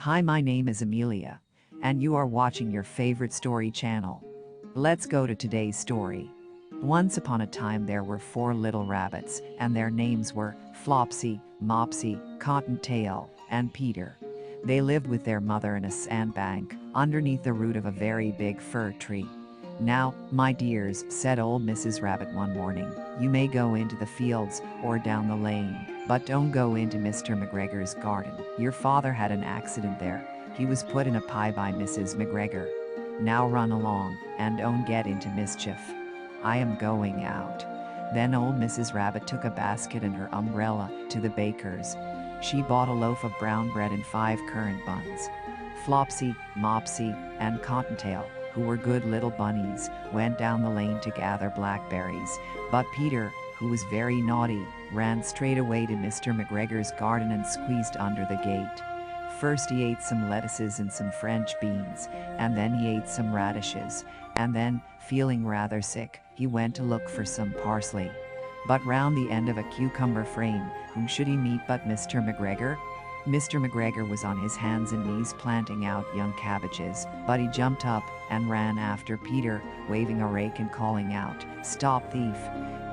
Hi, my name is Amelia, and you are watching your favorite story channel. Let's go to today's story. Once upon a time, there were four little rabbits, and their names were Flopsy, Mopsy, Cottontail, and Peter. They lived with their mother in a sandbank underneath the root of a very big fir tree. Now, my dears, said old Mrs. Rabbit one morning, you may go into the fields or down the lane, but don't go into Mr. McGregor's garden. Your father had an accident there. He was put in a pie by Mrs. McGregor. Now run along and don't get into mischief. I am going out. Then old Mrs. Rabbit took a basket and her umbrella to the baker's. She bought a loaf of brown bread and 5 currant buns. Flopsy, Mopsy, and Cottontail, who were good little bunnies, went down the lane to gather blackberries, but Peter, who was very naughty, ran straight away to Mr. McGregor's garden and squeezed under the gate. First he ate some lettuces and some French beans, and then he ate some radishes, and then, feeling rather sick, he went to look for some parsley. But round the end of a cucumber frame, whom should he meet but Mr. McGregor? Mr. McGregor was on his hands and knees planting out young cabbages, but he jumped up and ran after Peter, waving a rake and calling out, "Stop, thief!"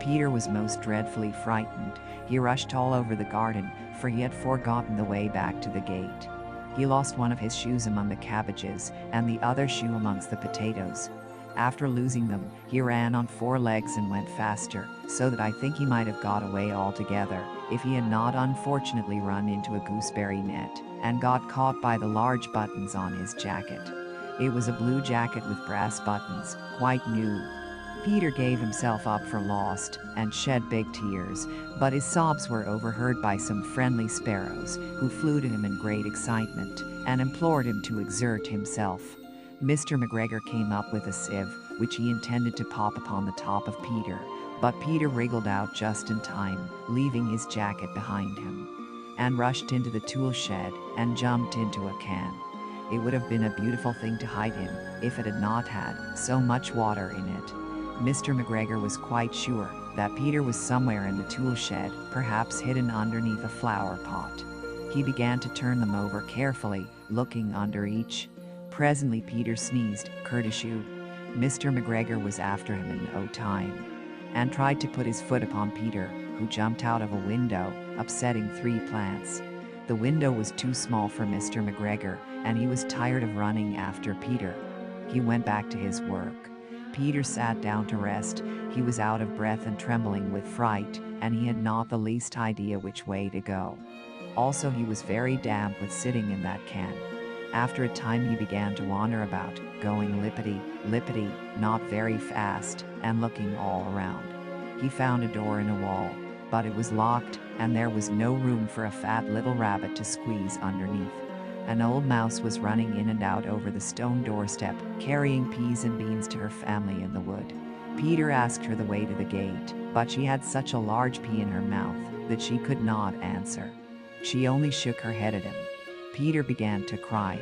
Peter was most dreadfully frightened. He rushed all over the garden, for he had forgotten the way back to the gate. He lost one of his shoes among the cabbages, and the other shoe amongst the potatoes. After losing them, he ran on 4 legs and went faster, so that I think he might have got away altogether, if he had not unfortunately run into a gooseberry net, and got caught by the large buttons on his jacket. It was a blue jacket with brass buttons, quite new. Peter gave himself up for lost, and shed big tears, but his sobs were overheard by some friendly sparrows, who flew to him in great excitement, and implored him to exert himself. Mr. McGregor came up with a sieve, which he intended to pop upon the top of Peter, but Peter wriggled out just in time, leaving his jacket behind him, and rushed into the tool shed and jumped into a can. It would have been a beautiful thing to hide in, if it had not had so much water in it. Mr. McGregor was quite sure that Peter was somewhere in the tool shed, perhaps hidden underneath a flower pot. He began to turn them over carefully, looking under each. Presently Peter sneezed, kertyshoo. Mr. McGregor was after him in no time, and tried to put his foot upon Peter, who jumped out of a window, upsetting 3 plants. The window was too small for Mr. McGregor, and he was tired of running after Peter. He went back to his work. Peter sat down to rest. He was out of breath and trembling with fright, and he had not the least idea which way to go. Also, he was very damp with sitting in that can. After a time he began to wander about, going lippity, lippity, not very fast, and looking all around. He found a door in a wall, but it was locked, and there was no room for a fat little rabbit to squeeze underneath. An old mouse was running in and out over the stone doorstep, carrying peas and beans to her family in the wood. Peter asked her the way to the gate, but she had such a large pea in her mouth that she could not answer. She only shook her head at him. Peter began to cry.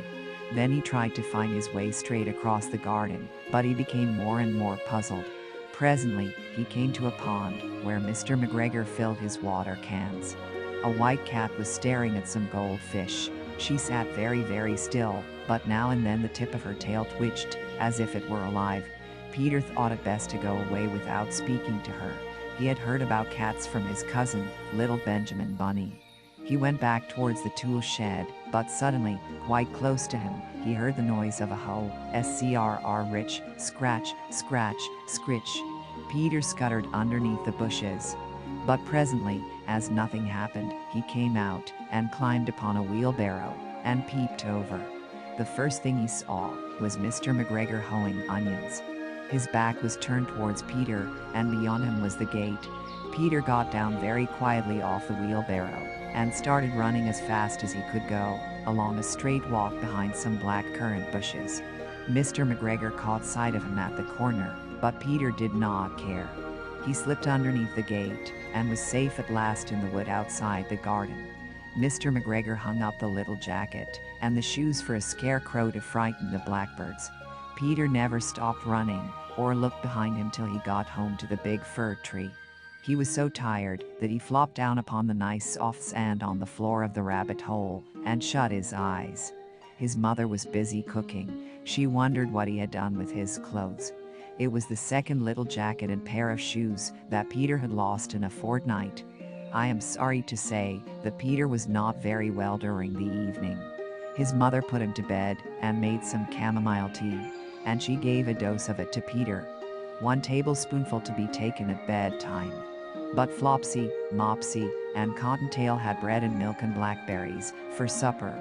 Then he tried to find his way straight across the garden, but he became more and more puzzled. Presently, he came to a pond, where Mr. McGregor filled his water cans. A white cat was staring at some goldfish. She sat very, very still, but now and then the tip of her tail twitched, as if it were alive. Peter thought it best to go away without speaking to her. He had heard about cats from his cousin, little Benjamin Bunny. He went back towards the tool shed, but suddenly, quite close to him, he heard the noise of a hoe, scrr rich, scratch, scratch, scritch. Peter scuttered underneath the bushes. But presently, as nothing happened, he came out, and climbed upon a wheelbarrow, and peeped over. The first thing he saw was Mr. McGregor hoeing onions. His back was turned towards Peter, and beyond him was the gate. Peter got down very quietly off the wheelbarrow, and started running as fast as he could go, along a straight walk behind some black currant bushes. Mr. McGregor caught sight of him at the corner, but Peter did not care. He slipped underneath the gate, and was safe at last in the wood outside the garden. Mr. McGregor hung up the little jacket, and the shoes for a scarecrow to frighten the blackbirds. Peter never stopped running, or looked behind him till he got home to the big fir tree. He was so tired that he flopped down upon the nice soft sand on the floor of the rabbit hole and shut his eyes. His mother was busy cooking. She wondered what he had done with his clothes. It was the second little jacket and pair of shoes that Peter had lost in a fortnight. I am sorry to say that Peter was not very well during the evening. His mother put him to bed and made some chamomile tea, and she gave a dose of it to Peter. 1 tablespoonful to be taken at bedtime. But Flopsy, Mopsy, and Cottontail had bread and milk and blackberries for supper.